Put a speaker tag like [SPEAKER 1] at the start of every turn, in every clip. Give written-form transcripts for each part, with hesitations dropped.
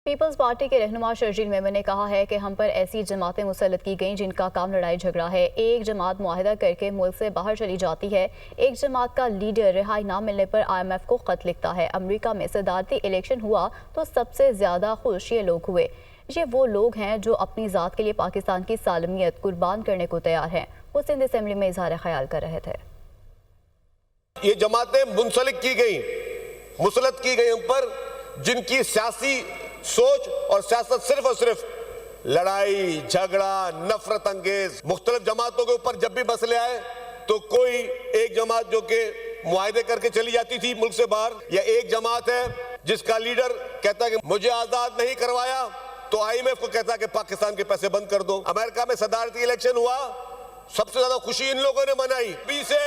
[SPEAKER 1] Peoples party کے رہنما شرجیل میمن نے کہا ہے کہ ہم پر ایسی جماعتیں مسلط کی گئیں جن کا کام لڑائی جھگڑا ہے۔ ایک جماعت معاہدہ کر کے ملک سے باہر چلی جاتی ہے، ایک جماعت کا لیڈر رہائی نہ ملنے پر IMF کو خط لکھتا ہے۔ امریکہ میں صدارتی الیکشن ہوا تو سب سے زیادہ خوش یہ لوگ ہوئے۔ یہ وہ لوگ ہیں جو اپنی ذات کے لیے پاکستان کی سالمیت قربان کرنے کو تیار ہیں۔ وہ سندھ اسمبلی میں اظہار خیال کر رہے تھے۔
[SPEAKER 2] یہ جماعتیں منسلک کی گئیں، مسلط کی گئیں ان پر جن کی سیاسی سوچ اور سیاست صرف اور صرف لڑائی جھگڑا نفرت انگیز۔ مختلف جماعتوں کے اوپر جب بھی مسئلے آئے تو کوئی ایک جماعت جو کہ معاہدے کر کے چلی جاتی تھی ملک سے باہر، یا ایک جماعت ہے جس کا لیڈر کہتا ہے کہ مجھے آزاد نہیں کروایا تو IMF کو کہتا ہے کہ پاکستان کے پیسے بند کر دو۔ امریکہ میں صدارتی الیکشن ہوا، سب سے زیادہ خوشی ان لوگوں نے منائی۔ ابھی سے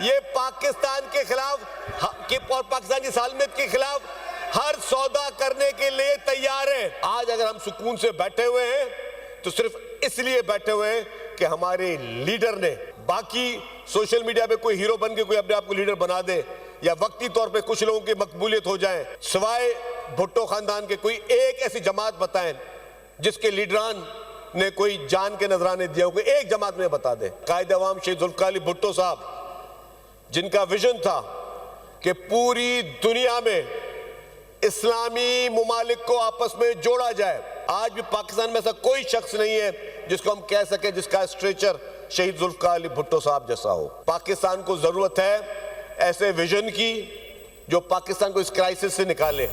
[SPEAKER 2] یہ پاکستان کے خلاف اور پاکستان کی سالمیت کے خلاف ہر سودا کرنے کے لیے تیار ہیں۔ آج اگر ہم سکون سے بیٹھے ہوئے ہیں تو صرف اس لیے بیٹھے ہوئے ہیں کہ ہمارے لیڈر نے، باقی سوشل میڈیا پہ کوئی ہیرو بن کے کوئی اپنے آپ کو لیڈر بنا دے یا وقتی طور پہ کچھ لوگوں کی مقبولیت ہو جائے، سوائے بھٹو خاندان کے کوئی ایک ایسی جماعت بتائیں جس کے لیڈران نے کوئی جان کے نذرانے دیا ہو، کوئی ایک جماعت میں بتا دے۔ قائد عوام شہید ذوالفقار علی بھٹو صاحب جن کا ویژن تھا کہ پوری دنیا میں اسلامی ممالک کو آپس میں جوڑا جائے، آج بھی پاکستان میں ایسا کوئی شخص نہیں ہے جس کو ہم کہہ سکیں جس کا اسٹریچر شہید ذوالفقار علی بھٹو صاحب جیسا ہو۔ پاکستان کو ضرورت ہے ایسے ویژن کی جو پاکستان کو اس کرائسس سے نکالے۔